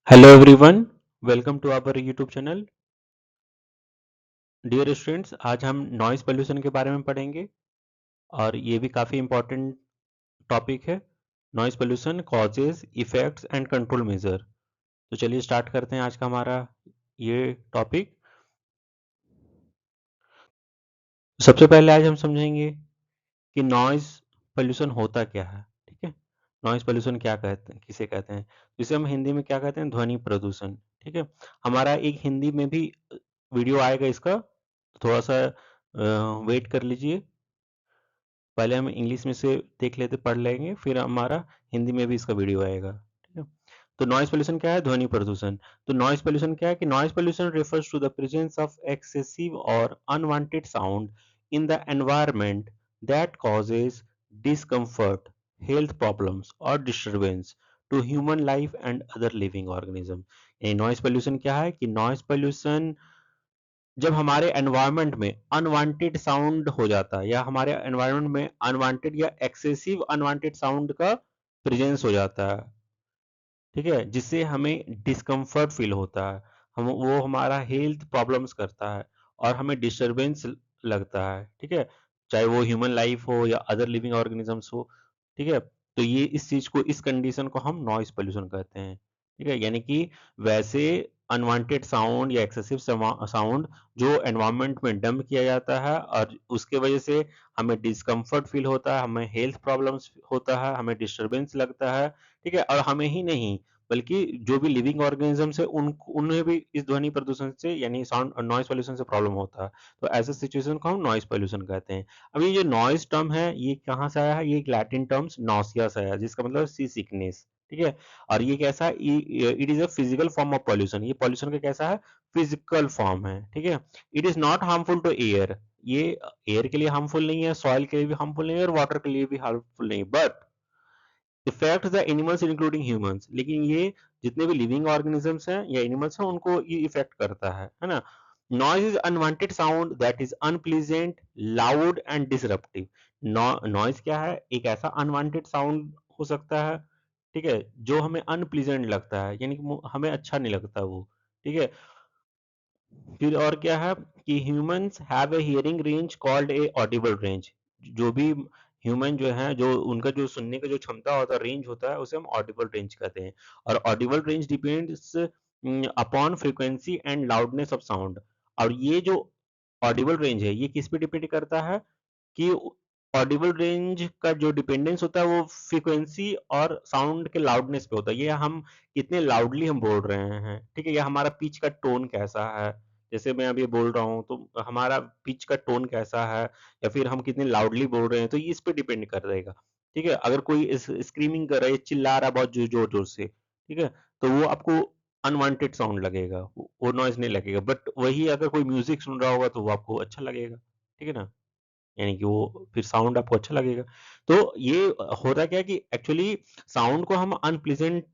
Hello everyone, welcome to our YouTube channel. Dear students, आज हम noise pollution के बारे में पढ़ेंगे और ये भी काफ़ी इम्पोर्टेंट टॉपिक है। Noise pollution causes, effects and control measure. तो चलिए स्टार्ट करते हैं आज का हमारा ये टॉपिक। सबसे पहले आज हम समझेंगे कि नॉइस पोल्यूशन होता क्या है। ठीक है, नॉइस पोल्यूशन क्या कहते हैं, किसे कहते हैं? जिसे हम हिंदी में क्या कहते हैं, ध्वनि प्रदूषण। ठीक है, हमारा एक हिंदी में भी वीडियो आएगा इसका, थोड़ा सा वेट कर लीजिए। पहले हम इंग्लिश में से देख लेते, पढ़ लेंगे, फिर हमारा हिंदी में भी इसका वीडियो आएगा। ठीक है, तो नॉइस पोल्यूशन क्या है? ध्वनि प्रदूषण। तो नॉइस पोल्यूशन क्या है कि noise pollution refers to the presence of excessive or unwanted sound in the environment that causes discomfort, health problems or disturbance to human life and other living organism। ये noise pollution क्या है कि noise pollution जब हमारे environment में unwanted sound हो जाता है, या हमारे एनवायरनमेंट में अनवांटेड या एक्सेसिव अनवांटेड साउंड का प्रेजेंस हो जाता है। ठीक है, जिससे हमें डिस्कम्फर्ट फील होता है, हम वो हमारा हेल्थ प्रॉब्लम्स करता है और हमें डिस्टरबेंस लगता है। ठीक है, चाहे वो ह्यूमन लाइफ हो या अदर लिविंग ऑर्गेनिजम्स हो। ठीक है, तो ये इस चीज को, इस कंडीशन को हम नॉइस पोल्यूशन कहते हैं। ठीक है, यानी कि वैसे अनवांटेड साउंड या एक्सेसिव साउंड जो एनवायरनमेंट में डंप किया जाता है और उसके वजह से हमें डिस्कम्फर्ट फील होता है, हमें हेल्थ प्रॉब्लम्स होता है, हमें डिस्टरबेंस लगता है। ठीक है, और हमें ही नहीं बल्कि जो भी लिविंग ऑर्गेनिजम्स है उन्हें भी इस ध्वनि प्रदूषण से, यानी साउंड नॉइस पोल्यूशन से प्रॉब्लम होता है। तो ऐसे सिचुएशन को हम नॉइस पोल्यूशन कहते हैं। अब ये जो नॉइस टर्म है ये कहाँ से आया है? ये एक लैटिन टर्म्स नॉसिया से आया है, जिसका मतलब सी सिकनेस। ठीक है, और ये कैसा है? It is a physical form of pollution. ये पॉल्यूशन का कैसा है? फिजिकल फॉर्म है। ठीक है, it is not harmful to air. ये एयर के लिए हार्मफुल नहीं है, सॉइल के लिए भी हार्मफुल नहीं है और वाटर के लिए भी हार्मफुल नहीं है, but effect the animals including humans. लेकिन ये जितने भी लिविंग ऑर्गेनिजम्स हैं या एनिमल्स हैं उनको ये इफेक्ट करता है ना। Noise is unwanted sound that is unpleasant, loud and disruptive. Noise क्या है? एक ऐसा अनवांटेड साउंड हो सकता है, ठीक है, जो हमें अनप्लीजेंट लगता है, यानी कि हमें अच्छा नहीं लगता वो। ठीक है, फिर और क्या है कि humans have a hearing range called a Audible range. जो भी ह्यूमन जो है, जो उनका जो सुनने का जो क्षमता होता है, रेंज होता है, उसे हम ऑडिबल रेंज कहते हैं। और Audible range depends upon frequency and loudness of sound. और ये जो ऑडिबल रेंज है ये किस पे डिपेंड करता है कि ऑडिबल रेंज का जो डिपेंडेंस होता है वो फ्रीक्वेंसी और साउंड के लाउडनेस पे होता है। ये हम कितने लाउडली हम बोल रहे हैं, ठीक है, या हमारा पिच का टोन कैसा है। जैसे मैं अभी बोल रहा हूँ तो हमारा पिच का टोन कैसा है, या फिर हम कितने लाउडली बोल रहे हैं, तो ये इस पे डिपेंड कर रहेगा। ठीक है, अगर कोई इस स्क्रीमिंग कर रहा है, चिल्ला रहा है बहुत जोर जोर से, ठीक है, तो वो आपको अनवांटेड साउंड लगेगा, वो नॉइज नहीं लगेगा। बट वही अगर कोई म्यूजिक सुन रहा होगा तो वो आपको अच्छा लगेगा। ठीक है ना, यानी कि वो फिर साउंड आपको अच्छा लगेगा। तो ये होता क्या है कि एक्चुअली साउंड को हम अनप्लीजेंट,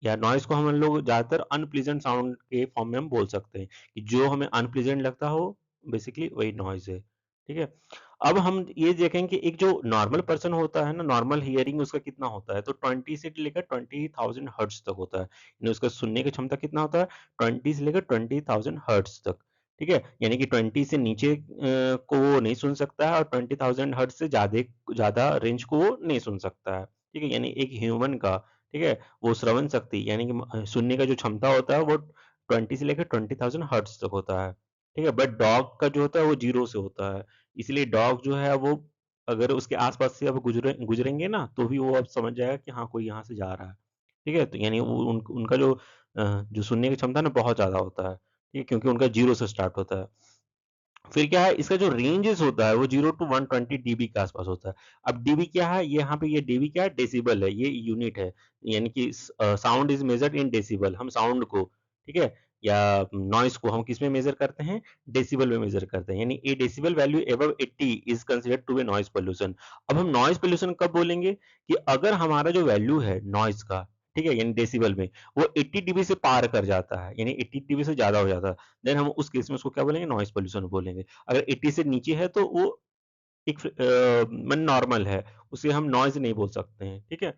या नॉइज को हम लोग ज्यादातर अनप्लीजेंट साउंड के फॉर्म में हम बोल सकते हैं कि जो हमें अनप्लीजेंट लगता हो, बेसिकली वही नॉइज है। ठीक है, अब हम ये देखें कि एक जो नॉर्मल पर्सन होता है ना, नॉर्मल हियरिंग उसका कितना होता है, तो 20 से लेकर 20,000 हर्ट्ज तक होता है, यानी उसका सुनने की क्षमता कितना होता है? 20 से लेकर 20,000 हर्ट्ज तक। ठीक है, यानी कि 20 से नीचे को वो नहीं सुन सकता है, और 20,000 हर्ट्ज से ज्यादा ज्यादा रेंज को वो नहीं सुन सकता है। ठीक है, यानी एक ह्यूमन का, ठीक है, वो श्रवण शक्ति यानी कि सुनने का जो क्षमता होता है वो 20 से लेकर 20,000 हर्ट्ज तक होता है। ठीक है, बट डॉग का जो होता है वो 0 से होता है। इसलिए डॉग जो है वो अगर उसके आस-पास से अब गुजरेंगे ना, तो भी वो अब समझ जाएगा कि हाँ, कोई यहाँ से जा रहा है। ठीक है, तो यानी वो उनका जो सुनने की क्षमता है ना बहुत ज़्यादा होता है। ठीक है, क्योंकि उनका 0 से स्टार्ट होता है। फिर क्या है, इसका जो रेंजेस होता है वो 0 टू 120 डीबी के आसपास होता है। अब डीबी क्या है? ये यहाँ पे ये डीबी क्या है? डेसिबल है, ये यूनिट है। यानी कि sound is measured in decibel. हम साउंड को, ठीक है, या नॉइस को हम किस में मेजर करते हैं? डेसिबल में मेजर करते हैं। यानी a decibel value above 80 is considered to be noise pollution. अब हम नॉइस पोल्यूशन कब बोलेंगे? कि अगर हमारा जो वैल्यू है नॉइस का, ठीक है, यानी डेसिबल में, वो 80 डीबी से पार कर जाता है, यानी 80 डीबी से ज्यादा हो जाता है, देन हम उस केस में उसको क्या बोलेंगे? नॉइस पोल्यूशन बोलेंगे। अगर 80 से नीचे है तो वो एक मन नॉर्मल है, उसे हम नॉइज नहीं बोल सकते हैं। ठीक है,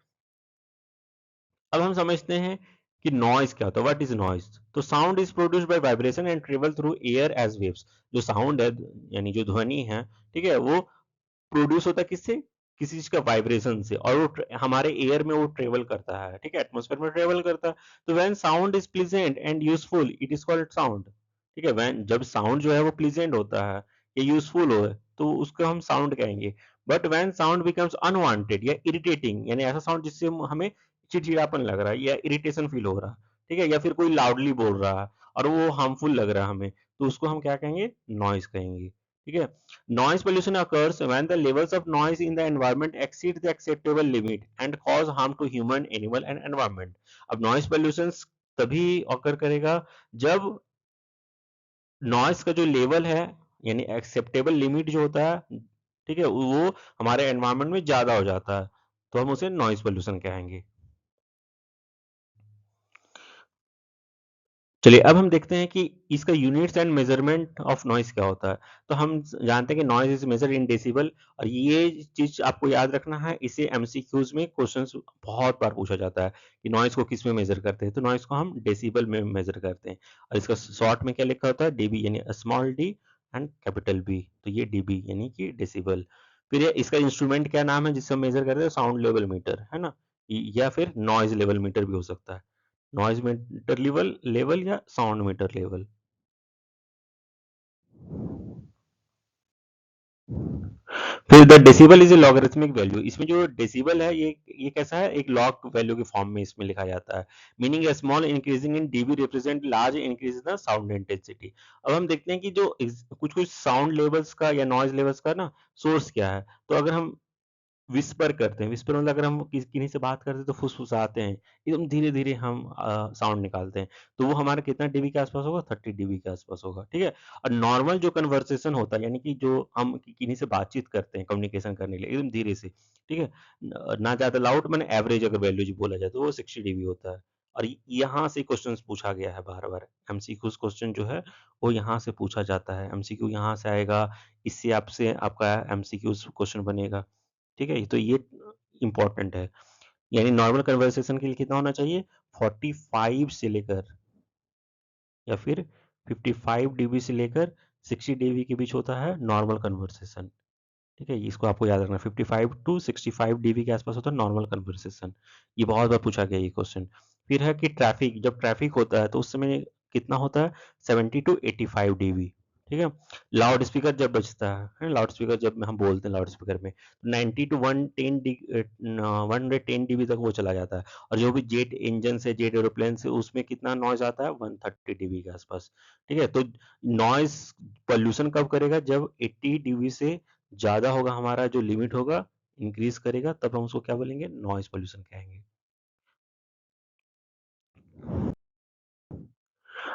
अब हम समझते हैं कि नॉइज क्या होता है, व्हाट इज नॉइज। तो sound is produced by vibration and travel through air as waves. जो साउंड है यानी जो ध्वनि है, ठीक है, वो प्रोड्यूस होता है किससे, किसी चीज का वाइब्रेशन से, और वो हमारे एयर में वो ट्रेवल करता है, ठीक है, एटमॉस्फेयर में ट्रेवल करता है। तो when sound is pleasant and useful it is called sound. ठीक है, व्हेन जब साउंड जो है वो प्लीजेंट होता है या यूजफुल हो, तो उसको हम साउंड कहेंगे। But when sound becomes unwanted या इरिटेटिंग, यानी ऐसा साउंड जिससे हमें चिड़चिड़ापन लग रहा है या इरिटेशन फील हो रहा है, ठीक है, या फिर कोई लाउडली बोल रहा है और वो हार्मफुल लग रहा है हमें, तो उसको हम क्या कहेंगे, नॉइज कहेंगे। ठीक है, noise pollution occurs when the levels of noise in the environment exceed the acceptable limit and cause harm to human, animal and environment। अब noise pollution तभी occur करेगा जब noise का जो लेवल है, यानी acceptable लिमिट जो होता है, ठीक है, वो हमारे एनवायरमेंट में ज्यादा हो जाता है, तो हम उसे नॉइज पोल्यूशन कहेंगे। चलिए अब हम देखते हैं कि इसका units and measurement of noise क्या होता है। तो हम जानते हैं कि noise is measure in decibel, और ये चीज आपको याद रखना है, इसे एमसीक्यूज में क्वेश्चंस बहुत बार पूछा जाता है कि नॉइज को किस में मेजर करते हैं। तो नॉइज को हम डेसिबल में मेजर करते हैं, और इसका शॉर्ट में क्या लिखा होता है, डीबी, यानी small D and capital B. तो ये डीबी यानी कि डेसिबल। फिर इसका इंस्ट्रूमेंट क्या नाम है जिससे हम मेजर करते हैं, साउंड लेवल मीटर, है ना, या फिर नॉइज लेवल मीटर भी हो सकता है। नॉइज मीटर लेवल लेवल या साउंड मीटर लेवल। फिर the decibel is a logarithmic value. इसमें जो डेसिबल है ये कैसा है, एक लॉग वैल्यू के फॉर्म में इसमें लिखा जाता है। Meaning A small increasing in dB represent large increase in the sound intensity. अब हम देखते हैं कि जो कुछ कुछ साउंड लेवल्स का या नॉइज लेवल्स का ना सोर्स क्या है। तो अगर हम विस्पर करते हैं, विस्पर मतलब अगर हम किन्हीं से बात करते हैं तो फुसफुसाते हैं, एकदम धीरे धीरे हम साउंड निकालते हैं, तो वो हमारा कितना डीबी के आसपास होगा, 30 डीबी के आसपास होगा। ठीक है, और नॉर्मल जो कन्वर्सेशन होता है, यानी कि जो हम किन्हीं से बातचीत करते हैं कम्युनिकेशन करने के लिए एकदम धीरे से, ठीक है, ना ज्यादा लाउड, मैंने एवरेज अगर वैल्यू जो बोला जाए तो वो 60 डीबी होता है। और यहाँ से क्वेश्चन पूछा गया है बार बार, एमसीक्यू क्वेश्चन जो है वो यहाँ से पूछा जाता है, एमसीक्यू यहाँ से आएगा, इससे आपसे आपका एमसीक्यू क्वेश्चन बनेगा। ठीक है, तो ये इंपॉर्टेंट है। यानी नॉर्मल कन्वर्सेशन के लिए कितना होना चाहिए, 45 से लेकर या फिर 55 डीबी से लेकर 60 डीबी के बीच होता है नॉर्मल कन्वर्सेशन। ठीक है, इसको आपको याद रखना, 55 टू 65 डीबी के आसपास होता है नॉर्मल कन्वर्सेशन। ये बहुत बार पूछा गया ये क्वेश्चन। फिर है कि ट्रैफिक, जब ट्रैफिक होता है तो उस समय कितना होता है, 70 टू 85 डीबी। ठीक है, लाउड स्पीकर जब बजता है, लाउड स्पीकर जब हम बोलते हैं लाउड स्पीकर में, 90 टू 110 डीबी तक वो चला जाता है। और जो भी जेट इंजन से, जेट एरोप्लेन से, उसमें कितना नॉइज आता है, 130 डीबी के आसपास। ठीक है, तो नॉइज पॉल्यूशन कब करेगा, जब 80 डीबी से ज्यादा होगा, हमारा जो लिमिट होगा इंक्रीज करेगा, तब हम उसको क्या बोलेंगे, नॉइज पोल्यूशन कहेंगे।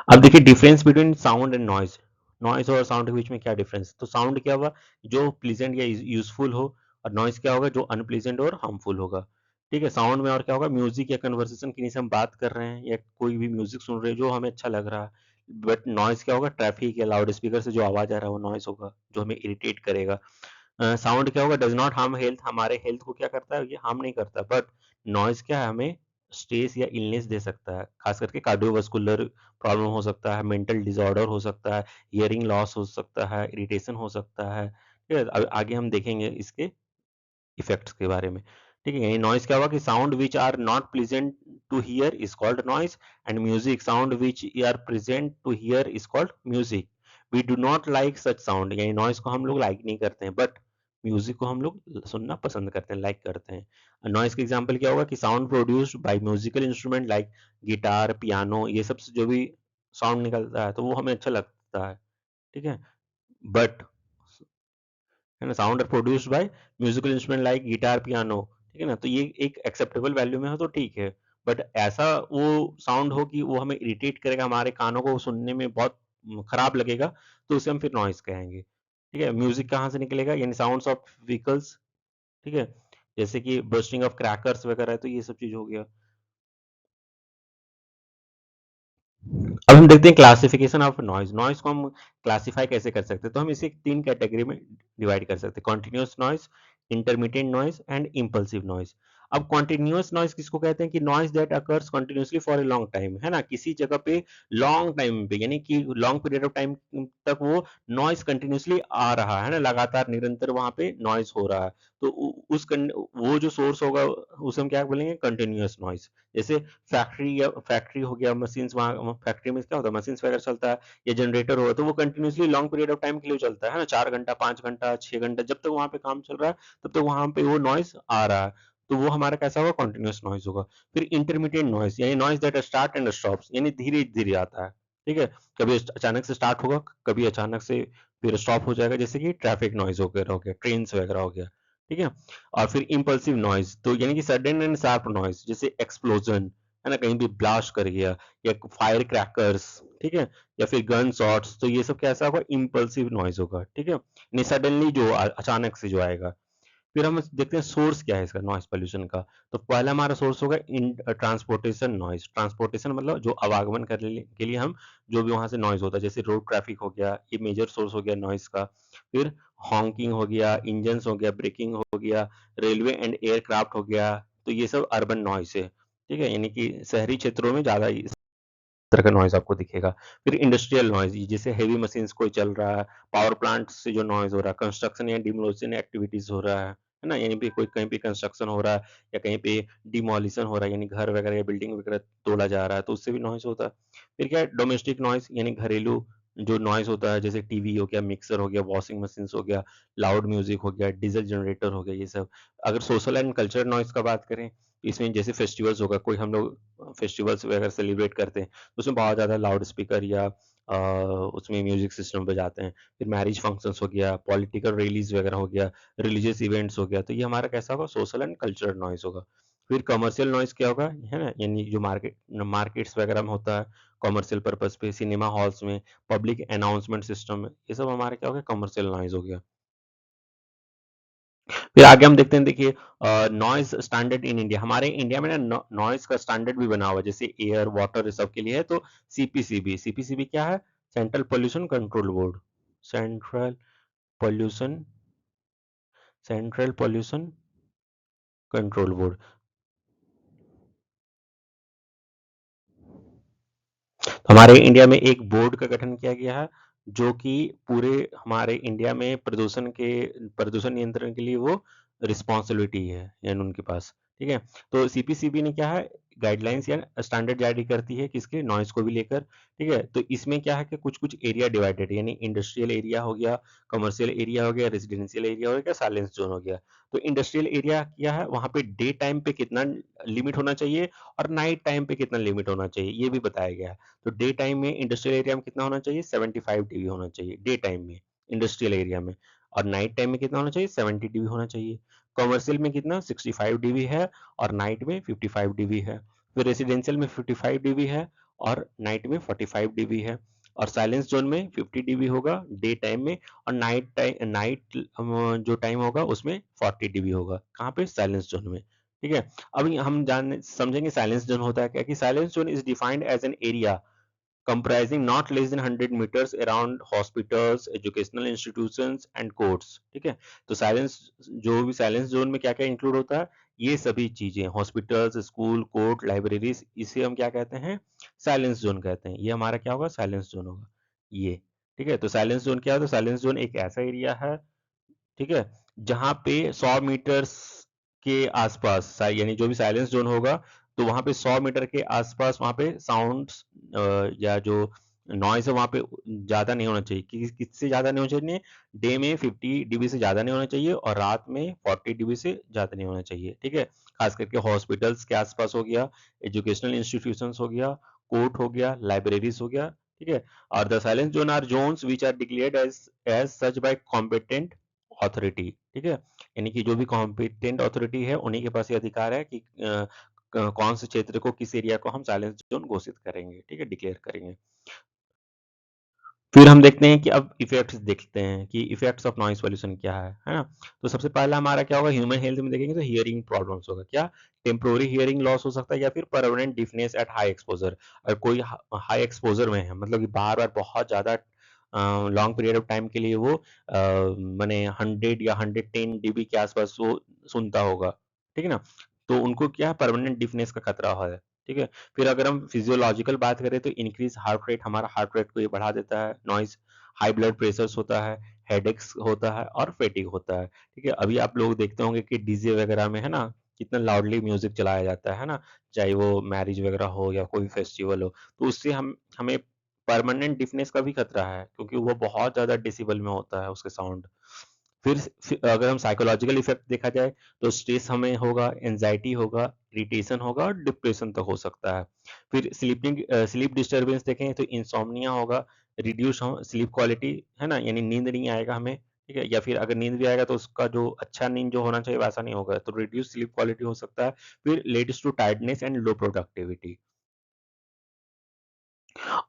अब देखिए difference between sound and noise. Noise और साउंड के बीच में क्या डिफरेंस, तो साउंड क्या हुआ, जो प्लीजेंट या यूजफुल हो, और नॉइज क्या होगा, जो अनप्लीजेंट और हार्मफुल होगा। ठीक है, साउंड में और क्या होगा, म्यूजिक या कन्वर्सेशन, किन्हीं से हम बात कर रहे हैं या कोई भी म्यूजिक सुन रहे हैं जो हमें अच्छा लग रहा है। बट नॉइज क्या होगा, ट्रैफिक या लाउड स्पीकर से जो आवाज आ रहा है वो नॉइज होगा, जो हमें इरिटेट करेगा। साउंड क्या होगा, डज नॉट हार्म हेल्थ, हमारे हेल्थ को क्या करता है, ये हार्म नहीं करता। बट नॉइज क्या है, हमें स्ट्रेस या इलनेस दे सकता है, खास करके कार्डियोवास्कुलर प्रॉब्लम हो सकता है, मेंटल डिसऑर्डर हो सकता है, हियरिंग लॉस हो सकता है, इरिटेशन हो सकता है। ठीक है, अब आगे हम देखेंगे इसके इफेक्ट्स के बारे में। ठीक है, यानी नॉइज क्या हुआ कि sound which are not pleasant to hear is called noise, and music sound which are present to hear is called music. We do not like such sound, यानी नॉइज को हम लोग लाइक नहीं करते हैं, बट म्यूजिक को हम लोग सुनना पसंद करते हैं, लाइक करते हैं। नॉइज का एग्जांपल क्या होगा कि sound produced by musical instrument like guitar, piano, ये सब से जो भी साउंड निकलता है तो वो हमें अच्छा लगता है। ठीक है, बट है ना, sound are produced by musical instrument like guitar, piano. ठीक है ना, तो ये एक एक्सेप्टेबल वैल्यू में हो तो ठीक है। बट ऐसा वो साउंड हो कि वो हमें इरिटेट करेगा, हमारे कानों को सुनने में बहुत खराब लगेगा, तो उसे हम फिर नॉइज कहेंगे। ठीक है, म्यूजिक कहाँ से निकलेगा, यानी साउंड्स ऑफ व्हीकल्स। ठीक है, जैसे कि बर्स्टिंग ऑफ क्रैकर्स वगैरह है, तो ये सब चीज हो गया। अब हम देखते हैं क्लासिफिकेशन ऑफ नॉइज। नॉइज को हम क्लासिफाई कैसे कर सकते हैं, तो हम इसे तीन कैटेगरी में डिवाइड कर सकते हैं, continuous noise, intermediate noise and impulsive noise. अब कॉन्टिन्यूअस नॉइज किसको कहते हैं कि noise that occurs continuously for a long time, है ना, किसी जगह पे लॉन्ग टाइम पे, यानी कि लॉन्ग पीरियड ऑफ टाइम तक वो नॉइज कंटिन्यूअसली आ रहा है ना, लगातार निरंतर वहां पे नॉइज हो रहा है। तो वो जो सोर्स होगा उसे हम क्या बोलेंगे, कंटिन्यूअस नॉइज। जैसे फैक्ट्री हो गया, मशीन्स, वहाँ फैक्ट्री में क्या होता है, मशीन्स वगैरह चलता है, या जनरेटर होगा, तो वो continuously long period of time के लिए चलता है ना, 4 घंटा, 5 घंटा, 6 घंटा, जब तक वहां पे काम चल रहा है तब तक वहां पे वो नॉइज आ रहा है। तो वो हमारा कैसा होगा, कॉन्टिन्यूअस नॉइज होगा। फिर इंटरमीडिएट नॉइज, यानी noise that start and stops, यानी धीरे धीरे आता है, ठीक है, कभी अचानक से स्टार्ट होगा, कभी अचानक से फिर स्टॉप हो जाएगा, जैसे कि ट्रैफिक नॉइज वगैरह हो गया, ट्रेन वगैरह हो गया, ठीक है। और फिर इम्पल्सिव नॉइज, तो यानी कि सडन एंड शार्प नॉइज, जैसे एक्सप्लोजन, है ना, कहीं भी ब्लास्ट कर गया, या फायर क्रैकर्स, ठीक है, या फिर गन शॉट्स, तो ये सब कैसा होगा, इम्पल्सिव नॉइज होगा, ठीक है, नहीं सडनली जो अचानक से जो आएगा। फिर हम देखते हैं सोर्स क्या है इसका, नॉइस पोल्यूशन का। तो पहला हमारा सोर्स होगा इन ट्रांसपोर्टेशन नॉइज। ट्रांसपोर्टेशन मतलब जो आवागमन के लिए हम जो भी वहां से नॉइज होता है, जैसे रोड ट्रैफिक हो गया, ये मेजर सोर्स हो गया नॉइज का। फिर हॉकिंग हो गया, इंजन हो गया, ब्रेकिंग हो गया, रेलवे एंड एयरक्राफ्ट हो गया, तो ये सब अर्बन नॉइज है, ठीक है, यानी कि शहरी क्षेत्रों में ज्यादा इस तरह का नॉइज आपको दिखेगा। फिर इंडस्ट्रियल नॉइज, जैसे हेवी मशीन्स कोई चल रहा है, पावर प्लांट से जो नॉइज हो रहा है, कंस्ट्रक्शन या डिमोलिशन एक्टिविटीज हो रहा है ना, यानी भी कोई कहीं पे कंस्ट्रक्शन हो रहा है, या कहीं पे डिमोलिशन हो रहा है, यानी घर वगैरह या बिल्डिंग वगैरह तोड़ा जा रहा है, तो उससे भी नॉइज होता है। फिर क्या है, डोमेस्टिक नॉइज, यानी घरेलू जो नॉइज होता है, जैसे टीवी हो गया, मिक्सर हो गया, वॉशिंग मशीन हो गया, लाउड म्यूजिक हो गया, डीजल जनरेटर हो गया, ये सब। अगर सोशल एंड कल्चरल नॉइज का बात करें, इसमें जैसे फेस्टिवल्स होगा, कोई हम लोग फेस्टिवल्स वगैरह सेलिब्रेट करते हैं, उसमें बहुत ज़्यादा लाउड स्पीकर या उसमें म्यूजिक सिस्टम बजाते हैं। फिर मैरिज फंक्शंस हो गया, पॉलिटिकल रैलीज वगैरह हो गया, रिलीजियस इवेंट्स हो गया, तो ये हमारा कैसा होगा, सोशल एंड कल्चरल नॉइज होगा। फिर कमर्शियल नॉइज क्या होगा, है ना, यानी जो मार्केट्स वगैरह में होता है, कमर्शियल पर्पज पे, सिनेमा हॉल्स में, पब्लिक अनाउंसमेंट सिस्टम में, ये सब हमारा क्या हो गया, कमर्शियल नॉइज हो गया। फिर आगे हम देखते हैं, देखिए नॉइज स्टैंडर्ड इन इंडिया, हमारे इंडिया में ना नॉइज का स्टैंडर्ड भी बना हुआ है, जैसे एयर वाटर सब के लिए है, तो सीपीसीबी, सीपीसीबी क्या है, central pollution control board, central pollution central pollution control board. हमारे इंडिया में एक बोर्ड का गठन किया गया है, जो कि पूरे हमारे इंडिया में प्रदूषण नियंत्रण के लिए वो रिस्पॉन्सिबिलिटी है, यानी उनके पास, ठीक है। तो सीपीसीबी ने क्या है, गाइडलाइंस या स्टैंडर्ड जारी करती है, किसके, नॉइज को भी लेकर, ठीक है। तो इसमें क्या है कि कुछ कुछ एरिया डिवाइडेड है, यानी इंडस्ट्रियल एरिया हो गया, कमर्शियल एरिया हो गया, रेजिडेंशियल एरिया हो गया, साइलेंस जोन हो गया। तो इंडस्ट्रियल एरिया क्या है, वहां पे डे टाइम पे कितना लिमिट होना चाहिए, और नाइट टाइम पे कितना लिमिट होना चाहिए, ये भी बताया गया है। तो डे टाइम में इंडस्ट्रियल एरिया में कितना होना चाहिए, 75 dB होना चाहिए डे टाइम में, इंडस्ट्रियल एरिया में। और नाइट टाइम में कितना होना चाहिए, 70 dB होना चाहिए। कमर्शियल में कितना, 65 dB है, और नाइट में 55 dB है। फिर रेसिडेंशियल में 55 dB है, और नाइट में 45 dB है। और साइलेंस जोन में 50 dB होगा डे टाइम में, और नाइट जो टाइम होगा उसमें 40 dB होगा, कहाँ पे, साइलेंस जोन में, ठीक है। अभी हम जान समझेंगे साइलेंस जोन होता है क्या, कि silence zone is defined as an area comprising not less than 100 meters around hospitals, educational institutions and courts, ठीक है। तो साइलेंस, जो भी साइलेंस जोन में क्या क्या इंक्लूड होता है, ये सभी चीजें, हॉस्पिटल्स, स्कूल, कोर्ट, लाइब्रेरीज, इसे हम क्या कहते हैं, साइलेंस जोन कहते हैं। ये हमारा क्या होगा, साइलेंस जोन होगा ये, ठीक है। तो साइलेंस जोन क्या है, तो साइलेंस जोन एक ऐसा एरिया है, ठीक है, जहां पे 100 मीटर्स के आसपास यानी जो भी साइलेंस जोन होगा, तो वहां पे 100 मीटर के आसपास वहां पे साउंड या जो नॉइस है वहां पे ज्यादा नहीं होना चाहिए, किससे ज्यादा नहीं होना चाहिए, डे में 50 dB से ज्यादा नहीं होना चाहिए, और रात में 40 dB से ज्यादा नहीं होना चाहिए, ठीक है। खास करके हॉस्पिटल्स के आसपास हो गया, एजुकेशनल इंस्टीट्यूशंस हो गया, कोर्ट हो गया, लाइब्रेरीज हो गया, ठीक है। और the silence zone are zones which are declared as such by competent authority, ठीक है, यानी कि जो भी कॉम्पिटेंट अथॉरिटी है उन्हीं के पास ये अधिकार है कि कौन से क्षेत्र को, किस एरिया को हम साइलेंस जोन घोषित करेंगे, ठीक है, डिक्लेयर करेंगे। फिर हम देखते हैं कि अब इफेक्ट्स देखते हैं कि इफेक्ट्स ऑफ नॉइस पॉल्यूशन क्या है ना। तो सबसे पहला हमारा क्या होगा, ह्यूमन हेल्थ में देखेंगे तो हियरिंग प्रॉब्लम्स होगा, क्या, टेम्पोररी हियरिंग लॉस हो सकता है, या फिर permanent deafness at high exposure. अगर कोई हाई एक्सपोजर में है, मतलब कि बार बार बहुत ज्यादा लॉन्ग पीरियड ऑफ टाइम के लिए वो मैंने 100 या 110 dB के आसपास वो सुनता होगा, ठीक है ना, तो उनको क्या है परमानेंट डिफनेस का खतरा है, ठीक है? फिर अगर हम फिजियोलॉजिकल बात करें तो इंक्रीज हार्ट रेट, हमारा हार्ट रेट को ये बढ़ा देता है, नॉइज़, हाई ब्लड प्रेशर्स होता है, हेडेक्स होता है और फैटिग होता है, ठीक है? अभी आप लोग देखते होंगे कि डीजे वगैरह में है ना, कितना लाउडली म्यूज़िक चलाया जाता है ना? चाहे वो मैरिज वगैरह हो या कोई फेस्टिवल हो, तो उससे हम हमें परमानेंट डिफनेस का भी खतरा है क्योंकि वो बहुत ज़्यादा डेसिबल में होता है उसके साउंड। फिर अगर हम साइकोलॉजिकल इफ़ेक्ट देखा जाए तो स्ट्रेस हमें होगा, एंग्ज़ायटी होगा, इरिटेशन होगा और डिप्रेशन तक हो सकता है। फिर स्लीप डिस्टर्बेंस देखें तो इंसोम्निया होगा, रिड्यूस हो स्लीप क्वालिटी, है ना? यानी नींद नहीं आएगा हमें, ठीक है? या फिर अगर नींद भी आएगा तो उसका जो अच्छा नींद जो होना चाहिए वैसा नहीं होगा, तो रिड्यूस स्लीप क्वालिटी हो सकता है। फिर leads to tiredness and low productivity.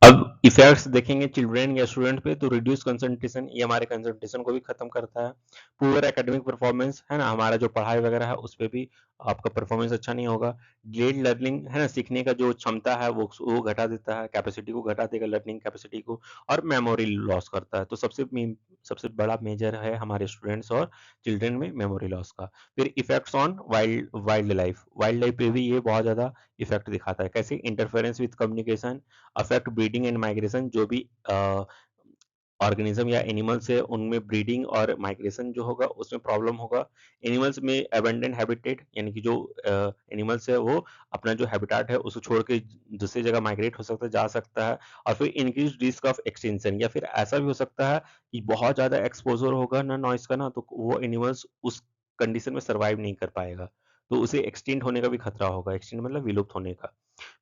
अब इफेक्ट्स देखेंगे चिल्ड्रन या स्टूडेंट पे तो रिड्यूस कंसंट्रेशन, ये हमारे कंसंट्रेशन को भी खत्म करता है। पुअर एकेडमिक परफॉर्मेंस, है ना, हमारा जो पढ़ाई वगैरह है उस पे भी आपका परफॉर्मेंस अच्छा नहीं होगा। डिलेड लर्निंग, है ना, सीखने का जो क्षमता है वो घटा देता है, कैपेसिटी को घटा देगा, लर्निंग कैपेसिटी को, और मेमोरी लॉस करता है। तो सबसे बड़ा मेजर है हमारे स्टूडेंट्स और चिल्ड्रन में मेमोरी लॉस का। फिर इफेक्ट्स ऑन वाइल्ड लाइफ पे भी ये बहुत ज्यादा इफेक्ट दिखाता है। कैसे? Interference with communication, affect breeding and migration, जो भी ऑर्गेनिज्म या एनिमल्स है उनमें ब्रीडिंग और माइग्रेशन जो होगा उसमें प्रॉब्लम होगा। एनिमल्स में एबंडेंट हैबिटेट, यानी कि जो एनिमल्स है वो अपना जो हैबिटाट है उसको छोड़ के दूसरी जगह माइग्रेट हो सकता है, जा सकता है। और फिर इंक्रीज रिस्क ऑफ एक्सटिंक्शन, या फिर ऐसा भी हो सकता है कि बहुत ज्यादा एक्सपोजर होगा ना नॉइस का ना, तो वो एनिमल्स उस कंडीशन में सर्वाइव नहीं कर पाएगा, तो उसे एक्सटिंक्ट होने का भी खतरा होगा। एक्सटिंक्ट मतलब विलुप्त होने का।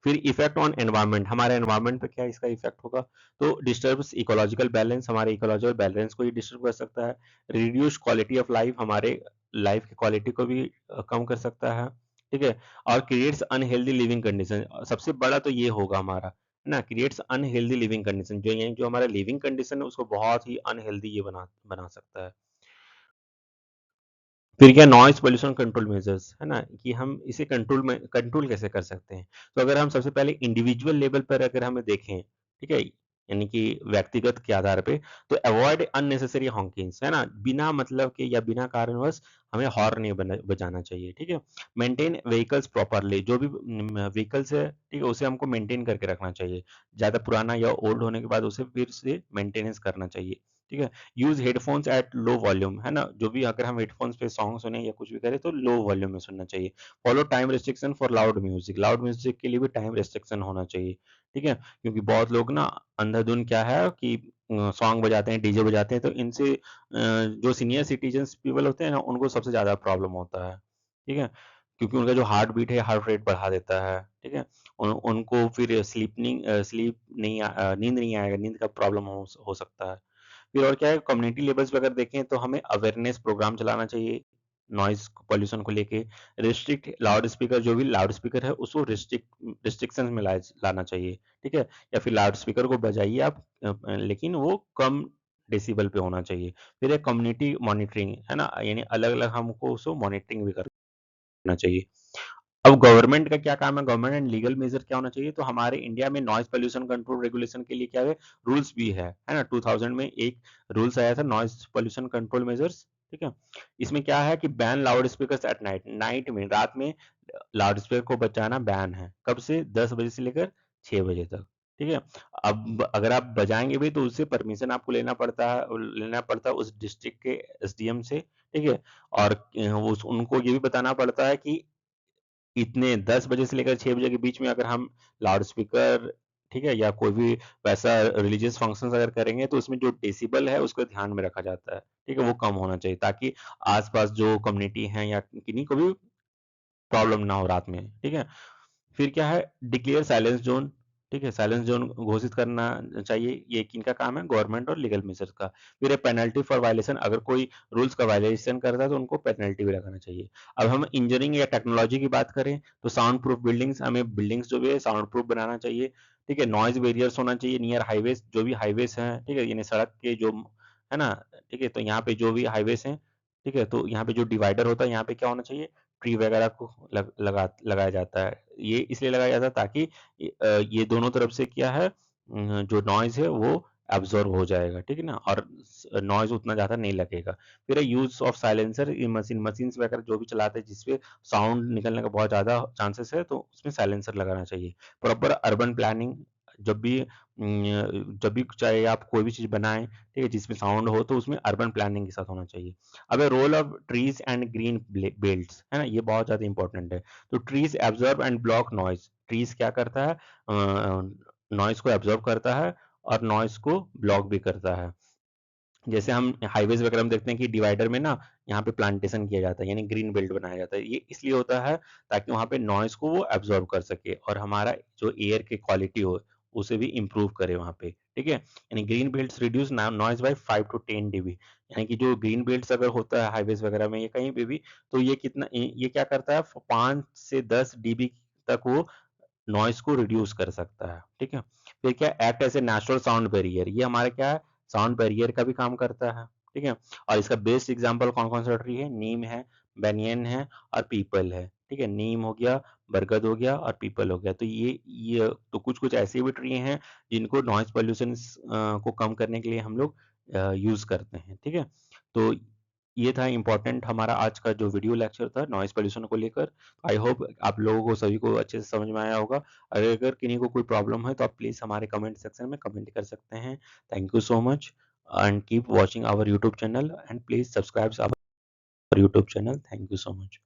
फिर इफेक्ट ऑन एनवायरनमेंट, हमारे एनवायरनमेंट पे क्या इसका इफेक्ट होगा? तो डिस्टर्ब्स इकोलॉजिकल बैलेंस, हमारे इकोलॉजिकल बैलेंस को ही डिस्टर्ब कर सकता है। रिड्यूस क्वालिटी ऑफ लाइफ, हमारे लाइफ की क्वालिटी को भी कम कर सकता है, ठीक है? और क्रिएट्स अनहेल्दी लिविंग कंडीशन, सबसे बड़ा तो ये होगा हमारा, है ना, क्रिएट्स अनहेल्दी लिविंग कंडीशन, जो ये जो हमारा लिविंग कंडीशन है उसको बहुत ही अनहेल्दी ये बना बना सकता है। फिर क्या नॉइज़ पॉल्यूशन कंट्रोल मेजर्स, है ना, कि हम इसे कंट्रोल कैसे कर सकते हैं? तो अगर हम सबसे पहले इंडिविजुअल लेवल पर अगर हमें देखें, ठीक है? यानी कि व्यक्तिगत के आधार पे, तो अवॉइड अननेसेसरी हॉकिंग्स, है ना? बिना मतलब के या बिना कारणवश हमें हॉर्न नहीं बजाना चाहिए, ठीक है? मेंटेन व्हीकल्स प्रॉपर्ली, जो भी व्हीकल्स है, ठीक है? उसे हमको मेंटेन करके रखना चाहिए। ज़्यादा पुराना या ओल्ड होने के बाद उसे फिर से मेंटेनेंस करना चाहिए, ठीक है? Use headphones at low volume, है ना, जो भी अगर हम हेडफोन्स पे सॉन्ग सुने या कुछ भी करें तो लो वॉल्यूम में सुनना चाहिए। Follow time restriction for loud music के लिए भी टाइम रिस्ट्रिक्शन होना चाहिए, ठीक है? क्योंकि बहुत लोग ना अंधाधुन क्या है कि सॉन्ग बजाते हैं, डीजे बजाते हैं, तो इनसे जो सीनियर सिटीजन्स पीपल होते हैं ना उनको सबसे ज्यादा प्रॉब्लम होता है, ठीक है? क्योंकि उनका जो हार्ट बीट है हार्ट रेट बढ़ा देता है, ठीक है? उनको फिर स्लीप नहीं नींद नहीं आएगा, नींद का प्रॉब्लम हो सकता है। फिर और क्या है, कम्युनिटी लेवल्स पे अगर देखें तो हमें अवेयरनेस प्रोग्राम चलाना चाहिए नॉइज पॉल्यूशन को लेके। रिस्ट्रिक्ट लाउड स्पीकर, जो भी लाउड स्पीकर है उसको रिस्ट्रिक्शन में लाना चाहिए, ठीक है? या फिर लाउड स्पीकर को बजाइए आप, लेकिन वो कम डेसिबल पे होना चाहिए। फिर एक कम्युनिटी मॉनिटरिंग, है ना, यानी अलग अलग हमको उसको मॉनिटरिंग भी करना चाहिए। अब गवर्नमेंट का क्या काम है, गवर्नमेंट एंड लीगल मेजर क्या होना चाहिए? तो हमारे इंडिया में नॉइज पोल्यूशन कंट्रोल रेगुलेशन के लिए क्या है, रूल्स भी है ना? 2000 में एक रूल्स आया था नॉइज पोल्यूशन कंट्रोल मेजर्स, ठीक है? इसमें क्या है कि ban loud speaker at night, night में, रात में लाउड स्पीकर को बजाना बैन है। कब से? 10 बजे से लेकर 6 बजे तक, ठीक है? अब अगर आप बजाएंगे भी तो उससे परमिशन आपको लेना पड़ता है उस डिस्ट्रिक्ट के एसडीएम से, ठीक है? और उनको ये भी बताना पड़ता है कि इतने 10 बजे से लेकर 6 बजे के बीच में अगर हम लाउड स्पीकर, ठीक है, या कोई भी वैसा रिलीजियस फंक्शंस अगर करेंगे तो उसमें जो डेसिबल है उसको ध्यान में रखा जाता है, ठीक है? वो कम होना चाहिए ताकि आसपास जो कम्युनिटी है या किन्हीं को भी प्रॉब्लम ना हो रात में, ठीक है? फिर क्या है, डिक्लेयर साइलेंस जोन, ठीक है? साइलेंस जोन घोषित करना चाहिए, ये किनका काम है? गवर्नमेंट और लीगल मेजर्स का। फिर है पेनल्टी फॉर वायलेशन, अगर कोई रूल्स का वायलेशन करता है तो उनको पेनल्टी भी लगाना चाहिए। अब हम इंजीनियरिंग या टेक्नोलॉजी की बात करें तो साउंड प्रूफ बिल्डिंग्स, हमें बिल्डिंग्स जो भी है साउंड प्रूफ बनाना चाहिए, ठीक है? नॉइज बैरियर्स होना चाहिए नियर हाईवेज, जो भी हाईवेज हैं, ठीक है, यानी सड़क के जो, है ना, ठीक है, तो यहाँ पे जो भी हाईवेज हैं, ठीक है, तो यहाँ पे जो डिवाइडर होता है यहाँ पे क्या होना चाहिए, ट्री वगैरह को लगाया जाता है। ये इसलिए लगाया जाता है ताकि ये दोनों तरफ से क्या है, जो नॉइज़ है वो एब्जॉर्ब हो जाएगा, ठीक है ना, और नॉइज उतना ज़्यादा नहीं लगेगा। फिर use of silencer in machines वगैरह जो भी चलाते हैं जिसपे साउंड निकलने का बहुत ज़्यादा चांसेस है, तो उसमें साइलेंसर लगाना चाहिए। प्रॉपर अर्बन प्लानिंग, जब भी चाहे आप कोई भी चीज़ बनाएँ, ठीक है, जिसमें साउंड हो तो उसमें अर्बन प्लानिंग के साथ होना चाहिए। अब role of trees and green belts है ना, ये बहुत ज़्यादा इंपॉर्टेंट है। तो trees absorb and block noise, trees क्या करता है, नॉइज को एब्जॉर्ब करता है और नॉइज को ब्लॉक भी करता है। जैसे हम हाईवेज वगैरह में देखते हैं कि डिवाइडर में ना यहाँ पे प्लांटेशन किया जाता है, यानी ग्रीन बेल्ट बनाया जाता है। ये इसलिए होता है ताकि वहाँ पे नॉइज को वो एब्जॉर्ब कर सके और हमारा जो एयर की क्वालिटी हो उसे भी इम्प्रूव करे वहाँ पे, ठीक है। यानी green belts reduce noise by 5 to 10 dB। यानी कि जो ग्रीन बेल्ट्स अगर होता है हाईवेज वगैरह में या कहीं पे भी, तो ये कितना, ये क्या करता है, 5 से 10 dB तक वो नॉइज को रिड्यूस कर सकता है, ठीक है। फिर क्या, act as a natural sound barrier, ये हमारा क्या है, साउंड बैरियर का भी काम करता है, ठीक है। और इसका बेस्ट एग्जांपल कौन कौन सा ट्री है, नीम है, बेनियन है और पीपल है, ठीक है। नीम हो गया, बरगद हो गया और पीपल हो गया। तो ये तो कुछ कुछ ऐसे भी ट्री हैं जिनको नॉइज पॉल्यूशन को कम करने के लिए हम लोग यूज करते हैं, ठीक है। तो ये था इम्पोर्टेंट हमारा आज का जो वीडियो लेक्चर था नॉइज पॉल्यूशन को लेकर। आई होप आप लोगों को सभी को अच्छे से समझ में आया होगा। अगर किन्हीं को कोई प्रॉब्लम है तो आप प्लीज़ हमारे कमेंट सेक्शन में कमेंट कर सकते हैं। Thank you so much and keep watching our YouTube channel and please subscribe our YouTube channel. Thank you so much.